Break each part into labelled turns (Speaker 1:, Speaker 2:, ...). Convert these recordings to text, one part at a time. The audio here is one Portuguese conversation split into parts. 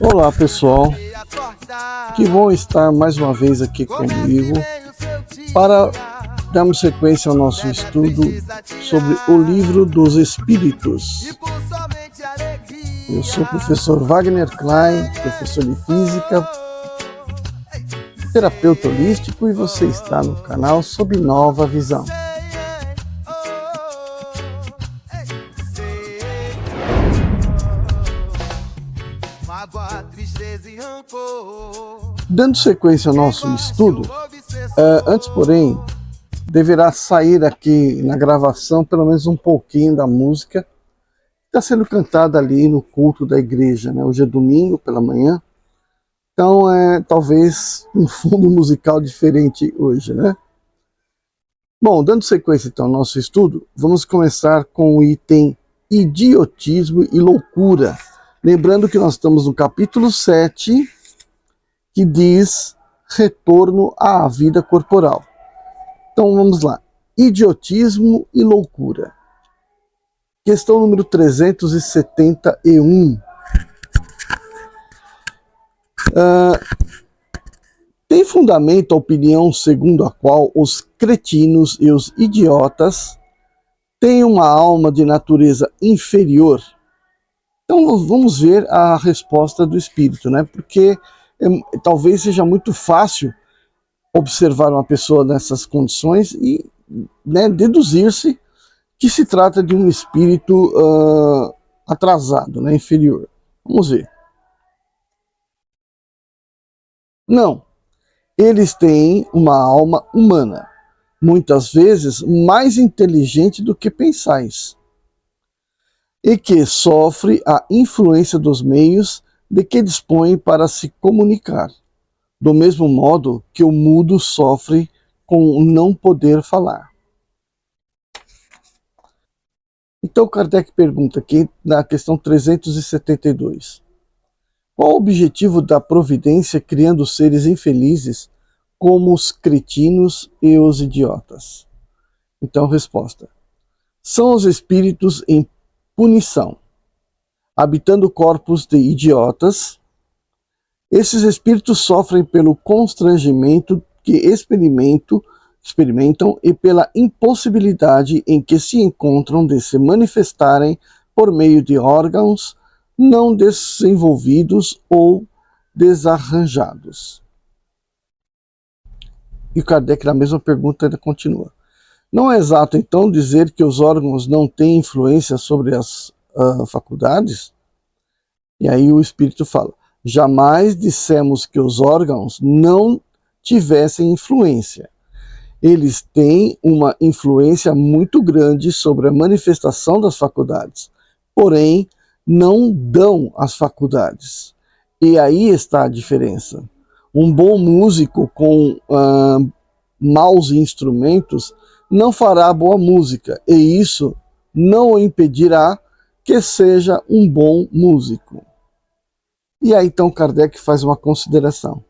Speaker 1: Olá pessoal, que bom estar mais uma vez aqui comigo para darmos sequência ao nosso estudo sobre o Livro dos Espíritos. Eu sou o professor Wagner Klein, professor de Física, terapeuta holístico, e você está no canal Sob Nova Visão. Dando sequência ao nosso estudo, antes, porém, deverá sair aqui na gravação pelo menos um pouquinho da música que está sendo cantada ali no culto da igreja, né? Hoje é domingo pela manhã, então talvez um fundo musical diferente hoje, né? Bom, dando sequência então ao nosso estudo, vamos começar com o item idiotismo e loucura. Lembrando que nós estamos no capítulo 7, que diz retorno à vida corporal. Então vamos lá. Idiotismo e loucura. Questão número 371. Tem fundamento a opinião segundo a qual os cretinos e os idiotas têm uma alma de natureza inferior? Então vamos ver a resposta do espírito, né? Porque talvez seja muito fácil observar uma pessoa nessas condições e, né, deduzir-se que se trata de um espírito atrasado, né, inferior. Vamos ver. Não, eles têm uma alma humana, muitas vezes mais inteligente do que pensais, e que sofre a influência dos meios de que dispõe para se comunicar, do mesmo modo que o mudo sofre com não poder falar. Então Kardec pergunta aqui na questão 372. Qual o objetivo da providência criando seres infelizes como os cretinos e os idiotas? Então resposta. São os espíritos em punição, habitando corpos de idiotas. Esses espíritos sofrem pelo constrangimento que experimentam e pela impossibilidade em que se encontram de se manifestarem por meio de órgãos não desenvolvidos ou desarranjados. E Kardec, na mesma pergunta, ainda continua. Não é exato, então, dizer que os órgãos não têm influência sobre as faculdades? E aí o Espírito fala, jamais dissemos que os órgãos não tivessem influência. Eles têm uma influência muito grande sobre a manifestação das faculdades, porém, não dão as faculdades. E aí está a diferença. Um bom músico com maus instrumentos não fará boa música, e isso não o impedirá que seja um bom músico. E aí então Kardec faz uma consideração.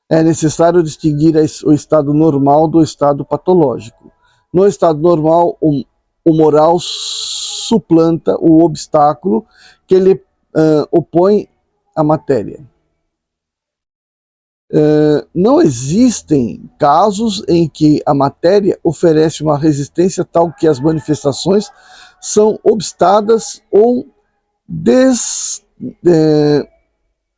Speaker 1: É necessário distinguir o estado normal do estado patológico. No estado normal, o moral suplanta o obstáculo que lhe opõe à matéria. Não existem casos em que a matéria oferece uma resistência tal que as manifestações são obstadas ou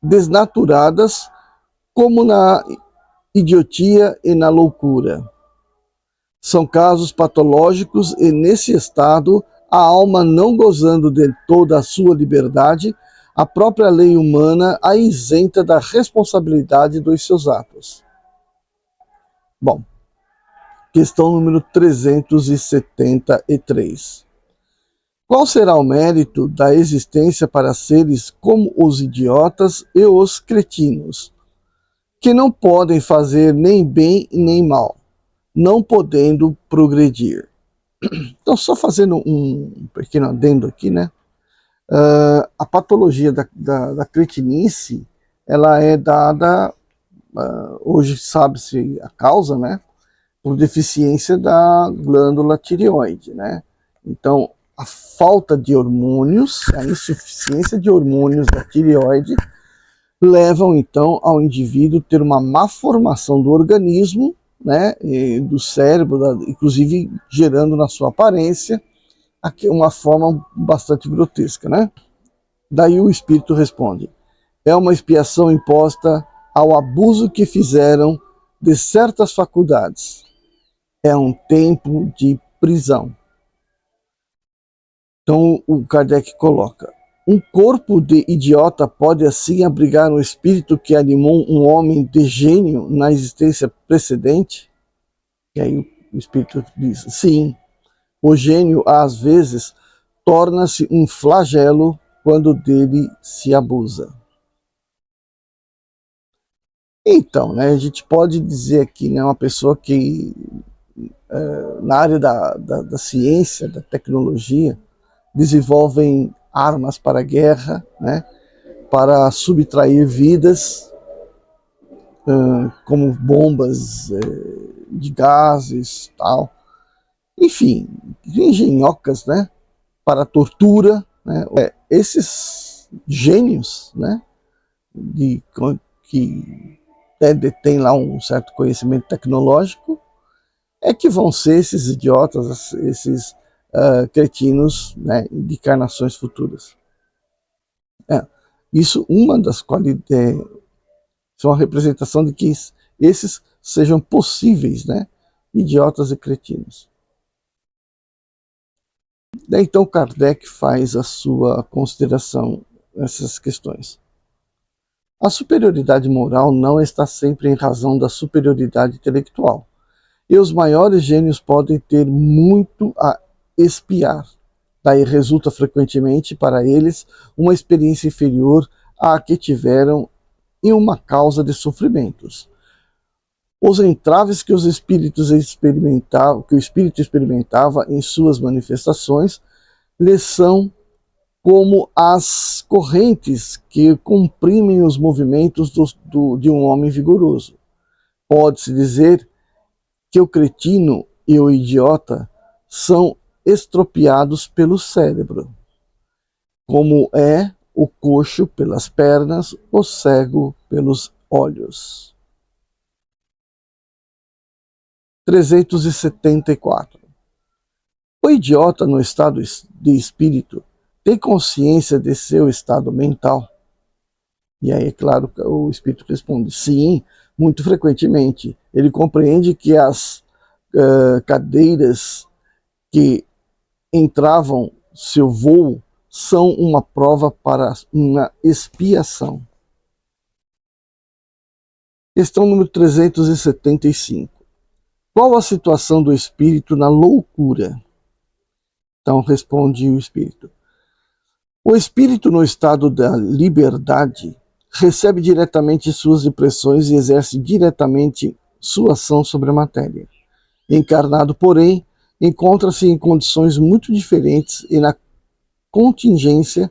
Speaker 1: desnaturadas, como na idiotia e na loucura. São casos patológicos e, nesse estado, a alma não gozando de toda a sua liberdade, a própria lei humana a isenta da responsabilidade dos seus atos. Bom, questão número 373. Qual será o mérito da existência para seres como os idiotas e os cretinos, que não podem fazer nem bem nem mal, não podendo progredir? Então, só fazendo um pequeno adendo aqui, né? A patologia da cretinice, ela é dada, hoje sabe-se a causa, né? Por deficiência da glândula tireoide, né? Então, a falta de hormônios, a insuficiência de hormônios da tireoide levam então ao indivíduo ter uma má formação do organismo, né, do cérebro, inclusive gerando na sua aparência uma forma bastante grotesca, né? Daí o espírito responde: é uma expiação imposta ao abuso que fizeram de certas faculdades. É um tempo de prisão. Então o Kardec coloca: um corpo de idiota pode assim abrigar um espírito que animou um homem de gênio na existência precedente? E aí o espírito diz: sim, o gênio às vezes torna-se um flagelo quando dele se abusa. Então, né, a gente pode dizer aqui, né, uma pessoa que na área da ciência, da tecnologia, desenvolvem armas para a guerra, né, para subtrair vidas, como bombas de gases, tal. Enfim, engenhocas, né, para tortura, né. Esses gênios, né, que detêm lá um certo conhecimento tecnológico, é que vão ser esses idiotas, esses cretinos, né, de encarnações futuras. Isso, uma das qualidades, são a representação de que esses sejam possíveis, né, idiotas e cretinos. Daí então Kardec faz a sua consideração nessas questões. A superioridade moral não está sempre em razão da superioridade intelectual, e os maiores gênios podem ter muito a expiar. Daí resulta frequentemente para eles uma experiência inferior à que tiveram em uma causa de sofrimentos. Os entraves que os espíritos experimentavam, que o espírito experimentava em suas manifestações, lhes são como as correntes que comprimem os movimentos de um homem vigoroso. Pode-se dizer que o cretino e o idiota são estropiados pelo cérebro, como é o coxo pelas pernas, o cego pelos olhos. 374. O idiota no estado de espírito tem consciência de seu estado mental? E aí, é claro, o espírito responde: sim, muito frequentemente. Ele compreende que as cadeiras que entravam seu voo são uma prova para uma expiação. Questão número 375. Qual a situação do espírito na loucura? Então responde o espírito: o espírito no estado da liberdade recebe diretamente suas impressões e exerce diretamente sua ação sobre a matéria. Encarnado, porém, encontra-se em condições muito diferentes e na contingência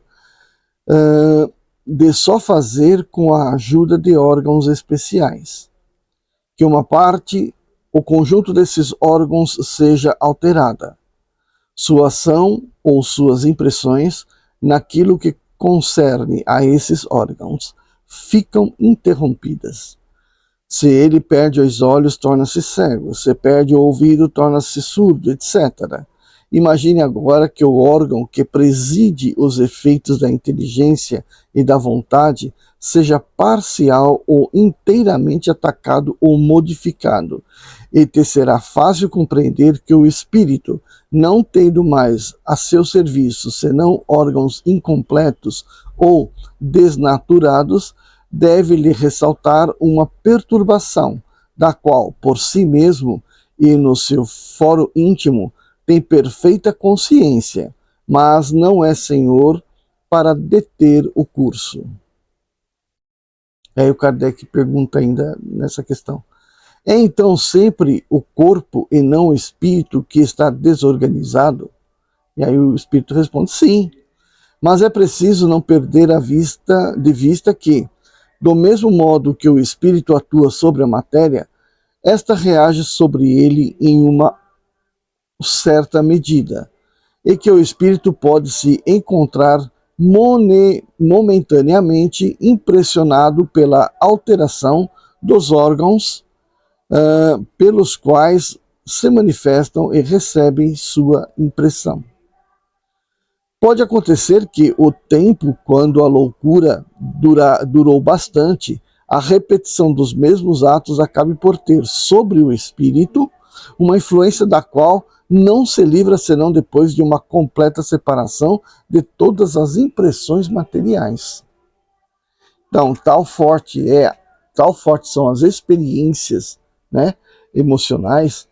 Speaker 1: de só fazer com a ajuda de órgãos especiais. Que uma parte, o conjunto desses órgãos seja alterada. Sua ação ou suas impressões, naquilo que concerne a esses órgãos, ficam interrompidas. Se ele perde os olhos, torna-se cego. Se perde o ouvido, torna-se surdo, etc. Imagine agora que o órgão que preside os efeitos da inteligência e da vontade seja parcial ou inteiramente atacado ou modificado. E te será fácil compreender que o espírito, não tendo mais a seu serviço senão órgãos incompletos ou desnaturados, deve-lhe ressaltar uma perturbação, da qual, por si mesmo e no seu foro íntimo, tem perfeita consciência, mas não é senhor para deter o curso. Aí o Kardec pergunta ainda nessa questão: é então sempre o corpo e não o espírito que está desorganizado? E aí o espírito responde: sim, mas é preciso não perder de vista que, do mesmo modo que o espírito atua sobre a matéria, esta reage sobre ele em uma certa medida, e que o espírito pode se encontrar momentaneamente impressionado pela alteração dos órgãos pelos quais se manifestam e recebem sua impressão. Pode acontecer que o tempo, quando a loucura durou bastante, a repetição dos mesmos atos acabe por ter sobre o espírito uma influência da qual não se livra senão depois de uma completa separação de todas as impressões materiais. Então, tal forte são as experiências, né, emocionais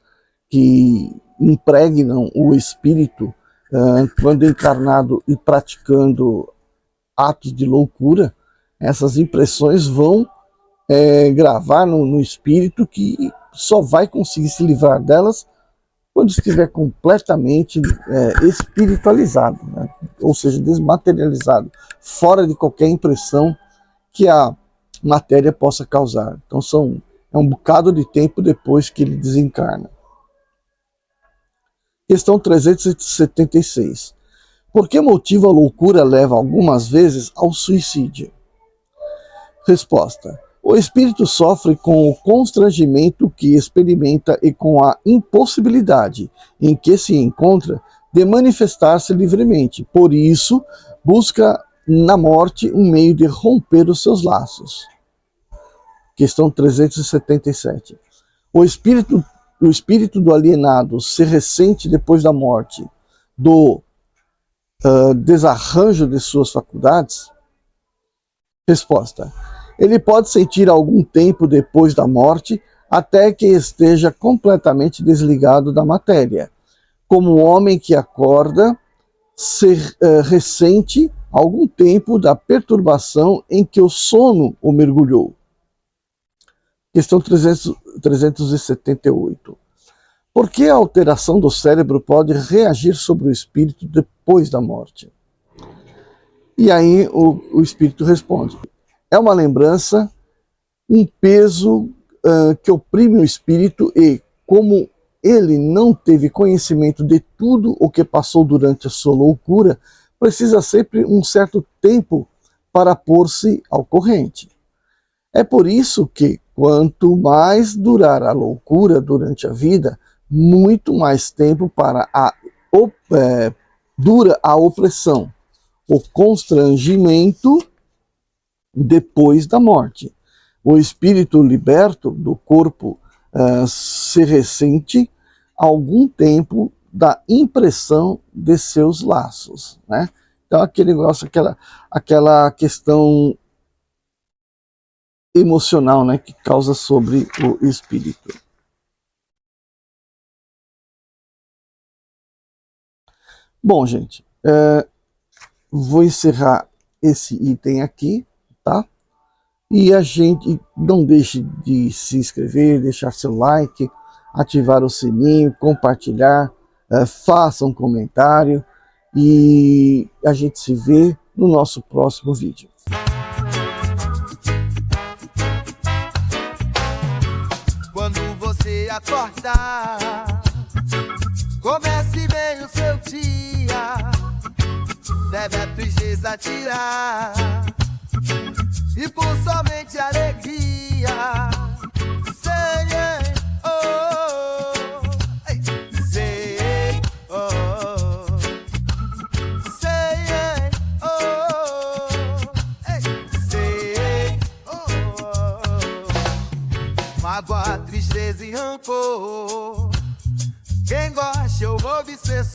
Speaker 1: que impregnam o espírito quando encarnado e praticando atos de loucura. Essas impressões vão gravar no espírito, que só vai conseguir se livrar delas quando estiver completamente espiritualizado, né? Ou seja, desmaterializado, fora de qualquer impressão que a matéria possa causar. Então é um bocado de tempo depois que ele desencarna. Questão 376. Por que motivo a loucura leva algumas vezes ao suicídio? Resposta. O espírito sofre com o constrangimento que experimenta e com a impossibilidade em que se encontra de manifestar-se livremente. Por isso, busca na morte um meio de romper os seus laços. Questão 377. O espírito do alienado se ressente depois da morte do desarranjo de suas faculdades? Resposta. Ele pode sentir algum tempo depois da morte até que esteja completamente desligado da matéria. Como o homem que acorda se ressente algum tempo da perturbação em que o sono o mergulhou. Questão 378. Por que a alteração do cérebro pode reagir sobre o espírito depois da morte? E aí o espírito responde. É uma lembrança, um peso que oprime o espírito e, como ele não teve conhecimento de tudo o que passou durante a sua loucura, precisa sempre um certo tempo para pôr-se ao corrente. É por isso que, quanto mais durar a loucura durante a vida, muito mais tempo dura a opressão, o constrangimento depois da morte. O espírito liberto do corpo se ressente algum tempo da impressão de seus laços, né? Então aquele negócio, aquela questão emocional, né, que causa sobre o espírito. Bom, gente, vou encerrar esse item aqui, tá? E a gente não deixe de se inscrever, deixar seu like, ativar o sininho, compartilhar, faça um comentário e a gente se vê no nosso próximo vídeo.
Speaker 2: Quando você acordar, comece bem o seu dia, deve a tristeza tirar e por somente alegria. Sei, oh, ei, sei, oh, sei, oh, ei, sei, oh. Mágoa, tristeza e rancor, quem gosta ou obsessor